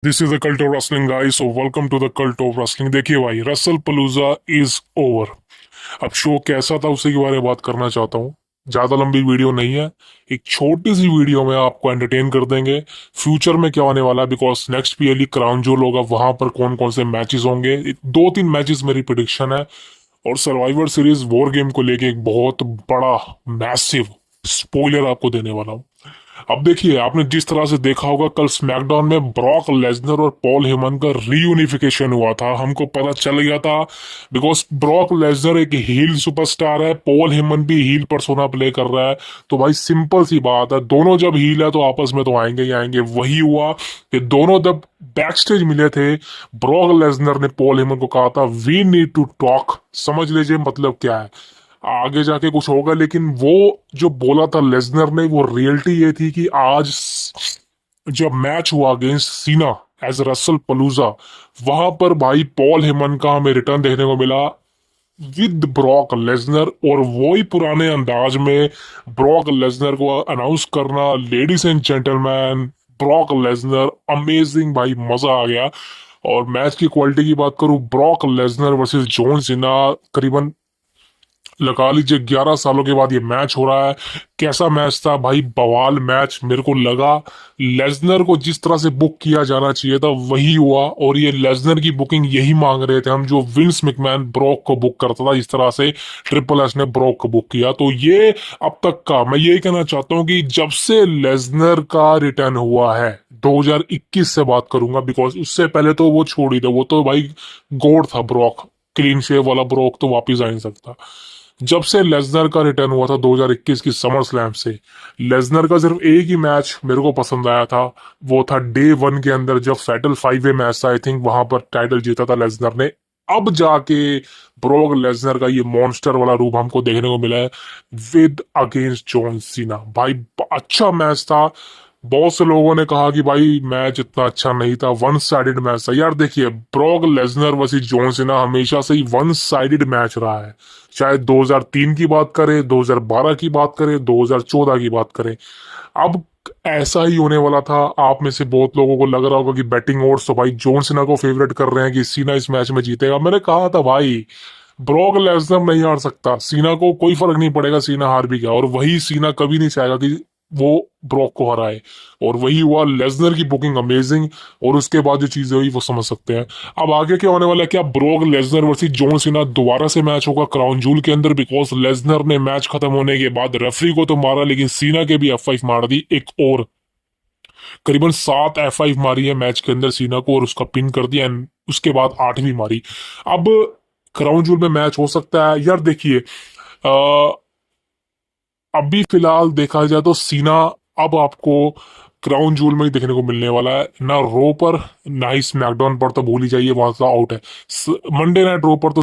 This is the cult of wrestling guys, so welcome to the cult of wrestling. देखिए भाई, Wrestlepalooza is over. अब show कैसा था उसी के बारे में बात करना चाहता हूँ। ज्यादा लंबी वीडियो नहीं है, एक छोटी सी वीडियो में आपको एंटरटेन कर देंगे फ्यूचर में क्या होने वाला है। Because next PLE crown joule होगा, वहां पर कौन कौन से मैचेस होंगे, दो तीन मैचेस मेरी प्रिडिक्शन है। और सर्वाइवर सीरीज वॉर गेम को लेके एक बहुत बड़ा मैसिव स्पॉइलर आपको देने वाला हूँ। अब देखिए, आपने जिस तरह से देखा होगा कल स्मैकडाउन में ब्रॉक लेसनर और पॉल हेमन का रीयूनिफिकेशन हुआ था, हमको पता चल गया था। बिकॉज ब्रॉक लेसनर एक हील सुपरस्टार है, पॉल हेमन भी हील पर्सोना प्ले कर रहा है। तो भाई सिंपल सी बात है, दोनों जब हील है तो आपस में तो आएंगे ही आएंगे। वही हुआ कि दोनों जब बैक स्टेज मिले थे, ब्रॉक लेसनर ने पॉल हेमन को कहा था वी नीड टू टॉक। समझ लीजिए मतलब क्या है, आगे जाके कुछ होगा। लेकिन वो जो बोला था लेसनर ने, वो रियलिटी ये थी कि आज जब मैच हुआ अगेंस्ट सीना एज रसल पलूजा, वहां पर भाई पॉल हेमन का हमें रिटर्न देखने को मिला विद ब्रॉक लेसनर। और वही पुराने अंदाज में ब्रॉक लेसनर को अनाउंस करना, ladies and gentleman, Brock Lesnar amazing भाई, मजा आ गया। और मैच की क्वालिटी की बात करूं, Brock Lesnar versus John Cena, करीबन लगा लीजिए 11 सालों के बाद ये मैच हो रहा है। कैसा मैच था भाई, बवाल मैच मेरे को लगा। लेसनर को जिस तरह से बुक किया जाना चाहिए था वही हुआ, और ये लेसनर की बुकिंग यही मांग रहे थे हम, जो विंस मैकमैन ब्रॉक को बुक करता था, इस तरह से ट्रिपल एच ने ब्रॉक को बुक किया। तो ये अब तक का मैं यही कहना चाहता हूँ कि जब से लेसनर का रिटर्न हुआ है, 2021 से बात करूंगा, बिकॉज उससे पहले तो वो छोड़ ही दे, वो तो भाई गोड था ब्रॉक, क्लीन शेव वाला ब्रॉक तो वापिस आ नहीं सकता। जब से लेसनर का रिटर्न हुआ था 2021 की समर स्लैम से, लेसनर का सिर्फ एक ही मैच मेरे को पसंद आया था। वो था डे वन के अंदर, जब फैटल 5 वे मैच था, आई थिंक वहां पर टाइटल जीता था लेसनर ने। अब जाके ब्रॉक लेसनर का ये मॉन्स्टर वाला रूप हमको देखने को मिला है विद अगेंस्ट जॉन सीना। भाई अच्छा मैच था। बहुत से लोगों ने कहा कि भाई मैच इतना अच्छा नहीं था, वन साइडेड मैच था। यार देखिए, Brock Lesnar versus John Cena हमेशा से ही वन साइडेड मैच रहा है। चाहे 2003 की बात करें, 2012 की बात करें, 2014 की बात करें, अब ऐसा ही होने वाला था। आप में से बहुत लोगों को लग रहा होगा कि बैटिंग ओड्स तो भाई जॉन सीना को फेवरेट कर रहे हैं कि सीना इस मैच में जीतेगा। मैंने कहा था भाई ब्रॉक लेसनर नहीं हार सकता, सीना को कोई फर्क नहीं पड़ेगा, सीना हार भी गया। और वही सीना कभी नहीं चाहेगा कि वो ब्रॉक को हराए, और वही हुआ। लेसनर की बुकिंग अमेजिंग, और उसके बाद जो चीजें हुई वो समझ सकते हैं। अब आगे क्या होने वाला है, क्या Brock Lesnar versus John Cena दोबारा से मैच होगा क्राउन जूल के अंदर? बिकॉज लेसनर ने मैच खत्म होने के बाद रेफरी को तो मारा, लेकिन सीना के भी F5 मार दी एक और। करीबन 7 F5 मारी है मैच के अंदर सीना को, और उसका पिन कर दिया, एंड उसके बाद 8वीं मारी। अब क्राउन जूल में मैच हो सकता है। यार देखिए, अभी फिलहाल देखा जाए तो सीना अब आपको क्राउन जूल में ही देखने को मिलने वाला है, ना रो पर ना ही स्मैकडाउन पर, तो भूल ही जाइए, वहां से आउट है। मंडे नाइट रो पर तो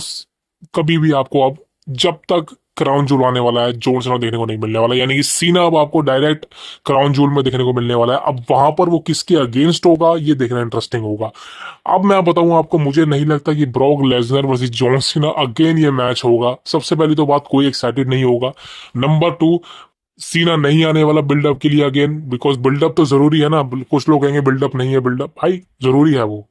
कभी भी आपको अब, जब तक क्राउन जूल आने वाला है, जोन सीना देखने को नहीं मिलने वाला। यानी कि सीना अब आपको डायरेक्ट क्राउन जूल में देखने को मिलने वाला है। अब वहां पर वो किसके अगेंस्ट होगा ये देखना इंटरेस्टिंग होगा। अब मैं बताऊं आपको, मुझे नहीं लगता कि Brock Lesnar versus John Cena again ये मैच होगा। सबसे पहली तो बात, कोई एक्साइटेड नहीं होगा। नंबर टू, सीना नहीं आने वाला बिल्डअप के लिए अगेन, बिकॉज बिल्डअप तो जरूरी है ना। कुछ लोग कहेंगे बिल्डअप नहीं है, बिल्डअप भाई जरूरी है। वो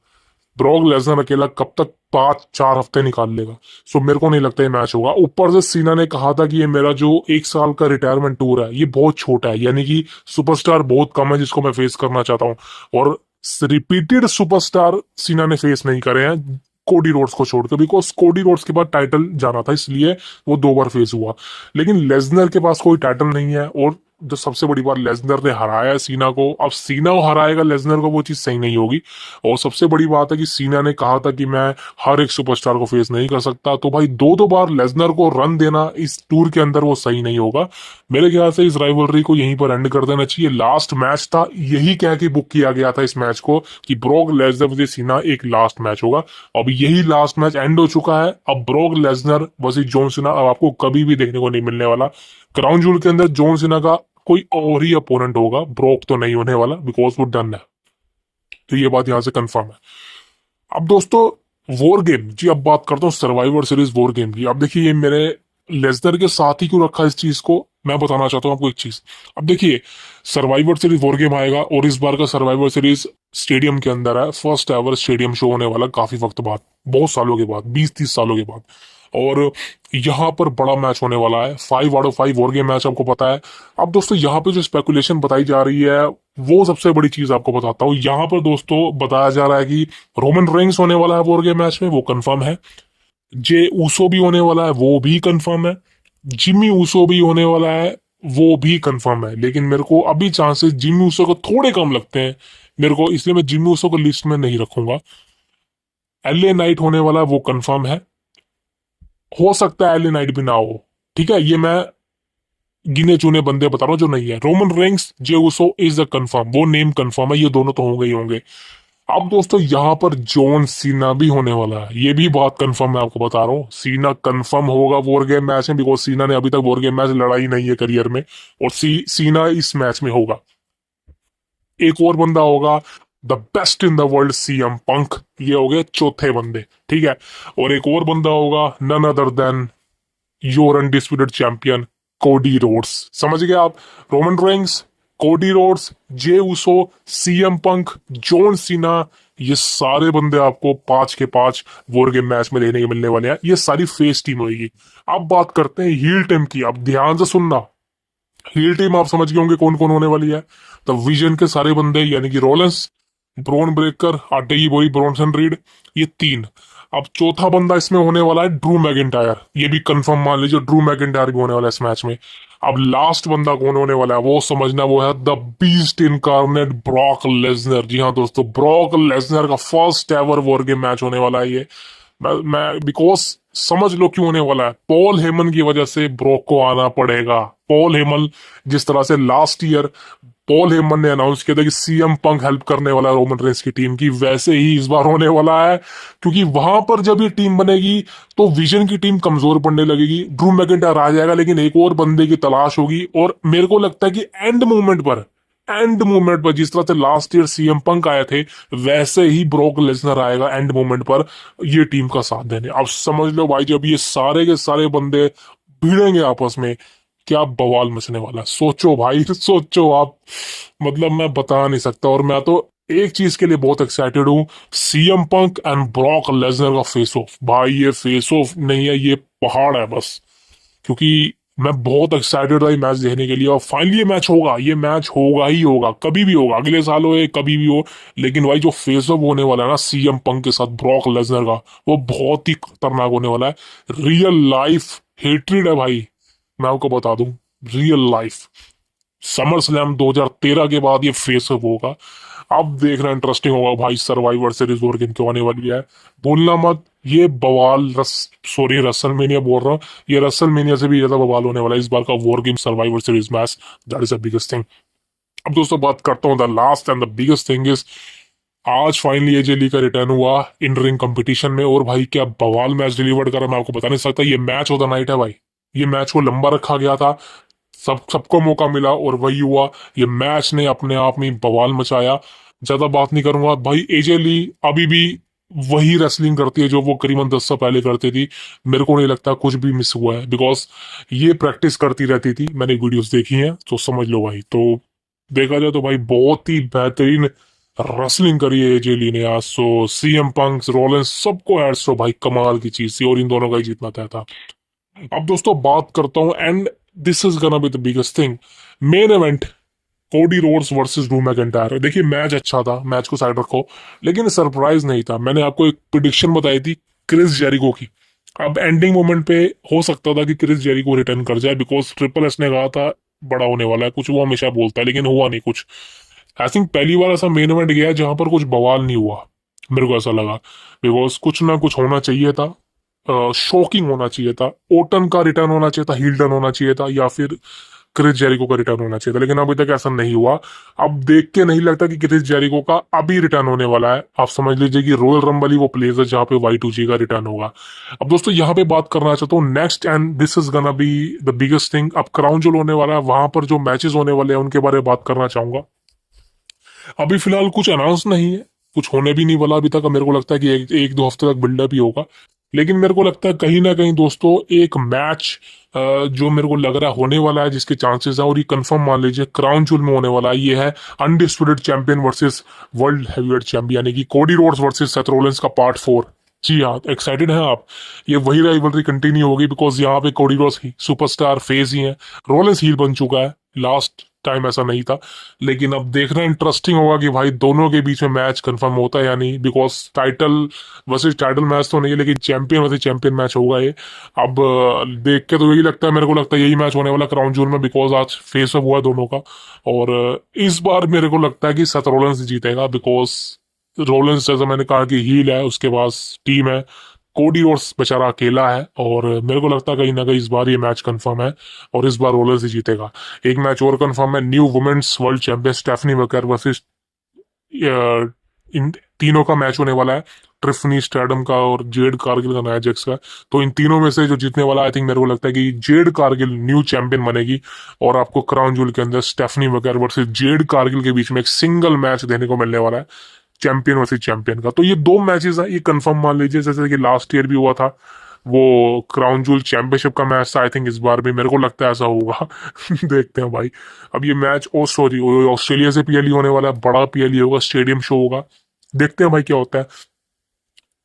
ब्रॉक लेसनर अकेला कब तक 5-4 हफ्ते निकाल लेगा? सो मेरे को नहीं लगता ये मैच होगा। ऊपर से सीना ने कहा था कि ये मेरा जो 1 साल का रिटायरमेंट टूर है, ये बहुत छोटा है, यानी कि सुपरस्टार बहुत कम है जिसको मैं फेस करना चाहता हूँ। और रिपीटेड सुपरस्टार सीना ने फेस नहीं करे हैं कोडी रोड्स को छोड़कर, बिकॉज कोडी रोड्स के बाद टाइटल जाना था, इसलिए वो 2 बार फेस हुआ। लेकिन लेसनर के पास कोई टाइटल नहीं है, और जो सबसे बड़ी बात, लेसनर ने हराया है सीना को। अब सीना हराएगा लेसनर को, वो चीज सही नहीं होगी। और सबसे बड़ी बात है कि सीना ने कहा था कि मैं हर एक सुपरस्टार को फेस नहीं कर सकता, तो भाई दो दो बार लेसनर को रन देना इस टूर के अंदर वो सही नहीं होगा। मेरे ख्याल से इस राइवलरी को यहीं पर एंड कर देना चाहिए। लास्ट मैच था, यही कह के बुक किया गया था इस मैच को कि ब्रॉक लेसनर वर्सेस सीना एक लास्ट मैच होगा। अब यही लास्ट मैच एंड हो चुका है। अब Brock Lesnar versus John Cena अब आपको कभी भी देखने को नहीं मिलने वाला। क्राउन जूल के अंदर जॉन सीना का कोई और ही अपोनेंट होगा, ब्रॉक तो नहीं होने वाला, बिकॉज वो डन है। तो ये बात यहां से कंफर्म है। अब दोस्तों, वॉर गेम जी, अब बात करता हूँ सर्वाइवर सीरीज वॉर गेम की। अब देखिए, ये मेरे लेसनर के साथ ही क्यों रखा इस चीज को, मैं बताना चाहता हूँ आपको एक चीज। अब देखिए, सर्वाइवर सीरीज वॉर गेम आएगा और इस बार का सर्वाइवर सीरीज स्टेडियम के अंदर है, फर्स्ट एवर स्टेडियम शो होने वाला काफी वक्त बाद, बहुत सालों के बाद, 20-30 सालों के बाद। और यहाँ पर बड़ा मैच होने वाला है, 5 out of 5 war game match, आपको पता है। अब दोस्तों यहाँ पे जो स्पेकुलेशन बताई जा रही है वो सबसे बड़ी चीज आपको बताता हूँ। यहाँ पर दोस्तों बताया जा रहा है कि रोमन रेंग्स होने वाला है वॉर गेम मैच में, वो कंफर्म है। जे ऊसो भी होने वाला है, वो भी कंफर्म है। जिमी ऊसो भी होने वाला है, वो भी कंफर्म है। लेकिन मेरे को अभी चांसेस जिमी ऊसो को थोड़े कम लगते हैं मेरे को, इसलिए मैं जिमी ऊसो को लिस्ट में नहीं रखूंगा। एलए नाइट होने वाला है, वो कंफर्म है। हो सकता है एलए नाइट भी ना हो, ठीक है, ये मैं गिने चुने बंदे बता रहा हूँ जो नहीं है। Roman Reigns, Jey Uso is the confirm, वो नेम कंफर्म है, ये दोनों तो होंगे ही होंगे। अब दोस्तों यहाँ पर जॉन सीना भी होने वाला है, ये भी बात कंफर्म मैं आपको बता रहा हूँ। सीना कंफर्म होगा वॉर गेम मैच में, बिकॉज सीना ने अभी तक वॉर गेम मैच लड़ा ही नहीं है करियर में, और सीना इस मैच में होगा। एक और बंदा होगा, the best in the world, CM Punk. ये हो गए चौथे बंदे, ठीक है। और एक और बंदा होगा, none other than your undisputed champion Cody Rhodes. समझ गए आप? Roman Reigns, Cody Rhodes, Jey Uso, CM Punk, John Cena, ये सारे बंदे आपको 5 के 5 वॉर गेम मैच में देखने के मिलने वाले हैं। ये सारी फेस टीम होगी। अब बात करते हैं हील टीम की। अब ध्यान से सुनना, हील टीम आप समझ गए होंगे कौन कौन होने वाली है। तो विजन के सारे बंदे, यानी कि रोलेंस, ब्रोन ब्रेकर, आटेगी बोई, ब्रॉनसन रीड, ये 3। अब चौथा बंदा इसमें होने वाला है ड्रू मैकिंटायर, ये भी कंफर्म मान लीजिए, ड्रू मैकिंटायर भी होने वाला है इस मैच में। अब लास्ट बंदा कौन होने वाला है वो समझना, वो है the beast incarnate, Brock Lesnar. जी हाँ दोस्तों, ब्रॉक लेसनर का first ever war game match होने वाला है ये। मैं बिकॉज समझ लो क्यों होने वाला है, पॉल हेमन की वजह से ब्रॉक को आना पड़ेगा। पॉल हेमन, जिस तरह से लास्ट ईयर पॉल हेमन ने अनाउंस किया था कि सीएम पंक हेल्प करने वाला है रोमन रेंस की टीम की, वैसे ही इस बार होने वाला है। क्योंकि वहां पर जब ये टीम बनेगी तो विजन की टीम कमजोर पड़ने लगेगी, ड्रू मैकिंटायर आ जाएगा, लेकिन एक और बंदे की तलाश होगी। और मेरे को लगता है कि एंड मोमेंट पर जिस तरह से लास्ट ईयर सीएम पंक आए थे, वैसे ही ब्रॉक लेसनर आएगा एंड मोमेंट पर ये टीम का साथ देने। अब समझ लो भाई, जब ये सारे के सारे बंदे भिड़ेंगे आपस में, क्या बवाल मचने वाला है। सोचो भाई, सोचो आप, मतलब मैं बता नहीं सकता। और मैं तो एक चीज के लिए बहुत एक्साइटेड हूँ, CM Punk and Brock Lesnar का फेस ऑफ। भाई ये फेस ऑफ नहीं है, ये पहाड़ है बस। क्योंकि मैं बहुत एक्साइटेड था ये मैच देखने के लिए, और फाइनली ये मैच होगा, ये मैच होगा ही होगा, कभी भी होगा, अगले साल हो या कभी भी हो। लेकिन भाई जो फेस ऑफ होने वाला है ना सीएम पंक के साथ ब्रॉक लेसनर का, वो बहुत ही खतरनाक होने वाला है। रियल लाइफ हेट्रेड है भाई, मैं आपको बता दूं, रियल लाइफ। समर स्लैम 2013 के बाद ये फेस अप होगा। अब देखना इंटरेस्टिंग होगा भाई, सर्वाइवर सीरीज वॉर गेम क्यों आने वाली है, भूलना मत। ये बवाल सॉरी रसल मेनिया बोल रहा हूँ, ये रसल मेनिया से भी ज्यादा बवाल होने वाला है इस बार का war game survivor series match. That is the biggest thing. अब दोस्तों बात करता हूँ the last and the biggest thing is, आज फाइनली एजे ली का रिटर्न हुआ इन रिंग कंपटीशन में। और भाई क्या बवाल मैच डिलीवर करा, मैं आपको बता नहीं सकता। ये मैच ऑफ द नाइट है भाई, ये मैच को लंबा रखा गया था, सबको मौका मिला और वही हुआ। ये मैच ने अपने आप में बवाल मचाया। ज्यादा बात नहीं करूंगा भाई, एजे ली अभी भी वही रेसलिंग करती है जो वो करीबन 10 साल पहले करती थी। मेरे को नहीं लगता कुछ भी मिस हुआ है, बिकॉज ये प्रैक्टिस करती रहती थी, मैंने वीडियोस देखी हैं, तो समझ लो भाई। तो देखा जाए तो भाई बहुत ही बेहतरीन रेसलिंग करी है एजे ली ने आज। सो सीएम पंक्स, रोलेंस, सबको हेड्स, तो भाई कमाल की चीज थी, और इन दोनों का ही जीतना तय था। अब दोस्तों बात करता हूं, and this is gonna be the biggest thing, main event, Cody Rhodes versus Drew McIntyre. देखिए मैच अच्छा था, मैच को साइड रखो, लेकिन सरप्राइज नहीं था। मैंने आपको एक प्रिडिक्शन बताई थी क्रिस जेरिको की। अब एंडिंग मोमेंट पे हो सकता था कि क्रिस जेरिको रिटर्न कर जाए, बिकॉज ट्रिपल एस ने कहा था बड़ा होने वाला है कुछ, वो हमेशा बोलता है, लेकिन हुआ नहीं कुछ। आई थिंक पहली बार ऐसा मेन इवेंट गया जहां पर कुछ बवाल नहीं हुआ, मेरे को ऐसा लगा। बिकॉज कुछ ना कुछ होना चाहिए था, शॉकिंग होना चाहिए था, ओटन का रिटर्न होना चाहिए था, हील्डन होना चाहिए था, या फिर क्रिस जेरिको का रिटर्न होना चाहिए था, लेकिन अभी तक ऐसा नहीं हुआ। अब देख के नहीं लगता कि क्रिस जेरिको का अभी रिटर्न होने वाला है। आप समझ लीजिए कि रॉयल रंबल ही वो प्लेस है जहां पे Y2J का रिटर्न होगा। अब दोस्तों यहाँ पे बात करना चाहता हूँ next, and this is gonna be the biggest thing. अब क्राउन जूल होने वाला है, वहां पर जो मैचेस होने वाले हैं उनके बारे में बात करना चाहूंगा। अभी फिलहाल कुछ अनाउंस नहीं है, कुछ होने भी नहीं वाला अभी तक। मेरे को लगता है कि एक 2 हफ्ते तक बिल्डअप ही होगा। लेकिन मेरे को लगता है कहीं ना कहीं दोस्तों एक मैच जो मेरे को लग रहा है होने वाला है, जिसके चांसेस है, और ये कंफर्म मान लीजिए क्राउन जूल में होने वाला है, ये है undisputed champion versus world heavyweight champion, यानी कि Cody Rhodes versus Seth Rollins का पार्ट 4। जी हाँ, एक्साइटेड हैं आप? ये वही राइवलरी कंटिन्यू होगी, बिकॉज यहाँ पे कोडी रोड्स ही सुपरस्टार फेस ही है, रोलिंस हील बन चुका है। लास्ट टाइम ऐसा नहीं था, लेकिन अब देखना इंटरेस्टिंग होगा कि भाई दोनों के बीच में मैच कंफर्म होता है या नहीं, because title versus title match तो नहीं है, लेकिन चैंपियन वर्सेस चैंपियन मैच होगा ये। अब देख के तो यही लगता है, मेरे को लगता है यही मैच होने वाला क्राउन जूल में, बिकॉज आज फेस ऑफ हुआ है दोनों का। और इस बार मेरे को लगता है कि सेथ रोलिंस जीतेगा, बिकॉज रोलिंस जैसा मैंने कहा कि हील है, उसके पास टीम है, कोडी रोड्स बेचारा अकेला है, और मेरे को लगता है कहीं ना कहीं इस बार ये मैच कंफर्म है और इस बार रोलर्स ही जीतेगा। एक मैच और कंफर्म है, new women's world champion Stephanie Vaquer versus, इन तीनों का मैच होने वाला है, ट्रिफनी स्टैडम का और जेड कारगिल का, नया जेक्स का। तो इन तीनों में से जो जीतने वाला, आई थिंक मेरे को लगता है कि जेड कारगिल न्यू चैंपियन बनेगी, और आपको क्राउन जूल के अंदर Stephanie Vaquer versus Jade Cargill के बीच में एक सिंगल मैच देने को मिलने वाला है, चैंपियन वर्सेस चैंपियन का। तो ये दो मैचेस है, ये कंफर्म मान लीजिए, जैसे कि लास्ट ईयर भी हुआ था वो क्राउन जूल चैंपियनशिप का मैच था, आई थिंक इस बार भी मेरे को लगता है ऐसा होगा। देखते हैं भाई। अब ये मैच ओ सॉरी ऑस्ट्रेलिया से पीएलई होने वाला है, बड़ा पीएलई होगा, स्टेडियम शो होगा, देखते हैं भाई क्या होता है।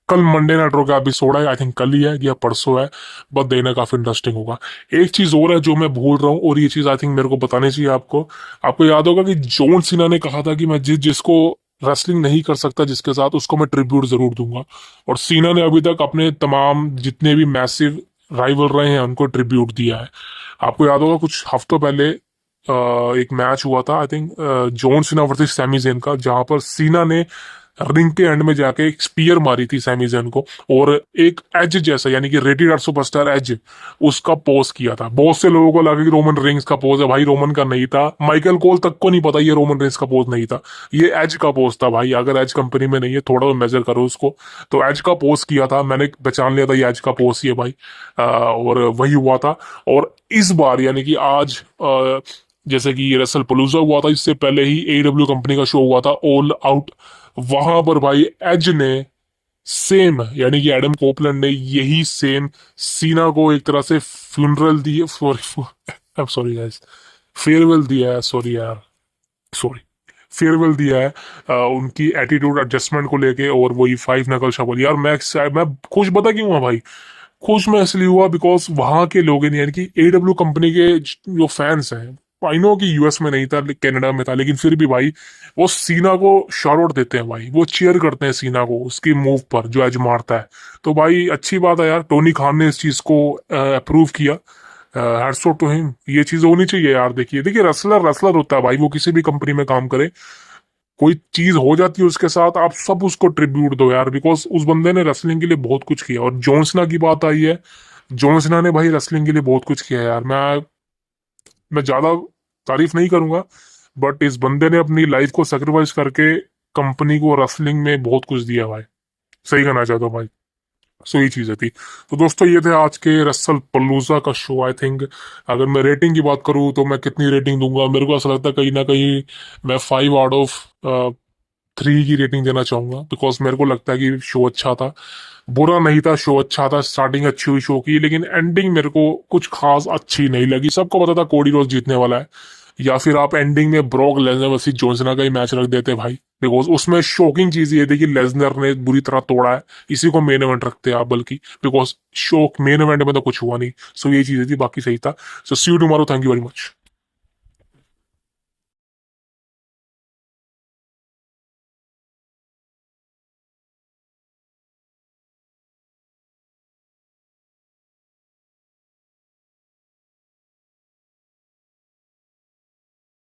कल मंडे नाइट रो का एपिसोड है, आई थिंक कल ही है या परसों है, बट देखना काफी इंटरेस्टिंग होगा। एक चीज और है जो मैं भूल रहा हूँ, और ये चीज आई थिंक मेरे को बतानी चाहिए आपको। आपको याद होगा कि जॉन सीना ने कहा था कि मैं जिसको रेसलिंग नहीं कर सकता जिसके साथ, उसको मैं ट्रिब्यूट जरूर दूंगा, और सीना ने अभी तक अपने तमाम जितने भी मैसिव राइवल रहे हैं उनको ट्रिब्यूट दिया है। आपको याद होगा कुछ हफ्तों पहले एक मैच हुआ था, I think John Cena versus Sami Zayn का, जहां पर सीना ने रिंग के एंड में जाके एक स्पीयर मारी थी सैमी ज़ेन को, और एक एज जैसा, यानी कि रेटेड सुपरस्टार एज, उसका पोज किया था। बहुत से लोगों को लगा कि रोमन रेंस का पोज है, भाई रोमन का नहीं था, माइकल कोल तक को नहीं पता ये रोमन रेंस का पोज नहीं था, ये एज का पोज था भाई। अगर एज कंपनी में नहीं है, थोड़ा तो मेजर करो उसको। तो एज का पोज किया था, मैंने पहचान लिया था ये एज का पोज ही है भाई। और वही हुआ था। और इस बार यानी कि आज जैसे कि रेसल पलूजा हुआ था, इससे पहले ही एडब्ल्यू कंपनी का शो हुआ था ऑल आउट, वहां पर भाई एज ने सेम, यानी कि एडम कोपलैंड ने यही सेम सीना को एक तरह से funeral the, sorry I am sorry guys, farewell दिया है, सॉरी यार, सॉरी, फेयरवेल दिया है उनकी एटीट्यूड एडजस्टमेंट को लेके, और वही 5 नकल शफल। यार मैं खुश बता क्यों हुआ भाई? खुश मैं इसलिए हुआ बिकॉज वहां के लोग हैं, यानी कि एडब्ल्यू कंपनी के जो फैंस हैं, आई नो कि यूएस में नहीं था, कनाडा में था, लेकिन फिर भी भाई वो सीना को शॉट देते हैं भाई, वो चीयर करते हैं सीना को उसकी मूव पर जो एज मारता है। तो भाई अच्छी बात है यार, टोनी खान ने इस चीज को अप्रूव किया, हैट्स ऑफ टू हिम। ये चीज होनी चाहिए यार। देखिए देखिए, रसलर रसलर होता है भाई, वो किसी भी कंपनी में काम करे, कोई चीज हो जाती है उसके साथ, आप सब उसको ट्रिब्यूट दो यार, बिकॉज उस बंदे ने रेसलिंग के लिए बहुत कुछ किया। और जॉनसना की बात आई है, जॉनसना ने भाई रेसलिंग के लिए बहुत कुछ किया यार। मैं ज्यादा तारीफ नहीं करूंगा, बट इस बंदे ने अपनी लाइफ को सेक्रीफाइस करके कंपनी को रेसलिंग में बहुत कुछ दिया भाई। सही कहना चाहता हूँ भाई। सो ये चीजें थी। तो दोस्तों ये थे आज के रसल पलूजा का शो। आई थिंक अगर मैं रेटिंग की बात करूँ तो मैं कितनी रेटिंग दूंगा, मेरे को ऐसा लगता है कहीं ना कहीं मैं 5 आउट ऑफ 3 की रेटिंग देना चाहूंगा, बिकॉज मेरे को लगता है कि शो अच्छा था, बुरा नहीं था, शो अच्छा था, स्टार्टिंग अच्छी हुई शो की, लेकिन एंडिंग मेरे को कुछ खास अच्छी नहीं लगी। सबको पता था कोडी रोज जीतने वाला है, या फिर आप एंडिंग में ब्रॉक लेसनर वर्सेस जॉनसना का ही मैच रख देते भाई, बिकॉज उसमें शॉकिंग चीज ये थी कि लेसनर ने बुरी तरह तोड़ा है, इसी को मेन इवेंट रखते हैं आप, बल्कि बिकॉज शो मेन इवेंट में तो कुछ हुआ नहीं। सो ये चीजें थी, बाकी सही था। So see you tomorrow, thank you very much.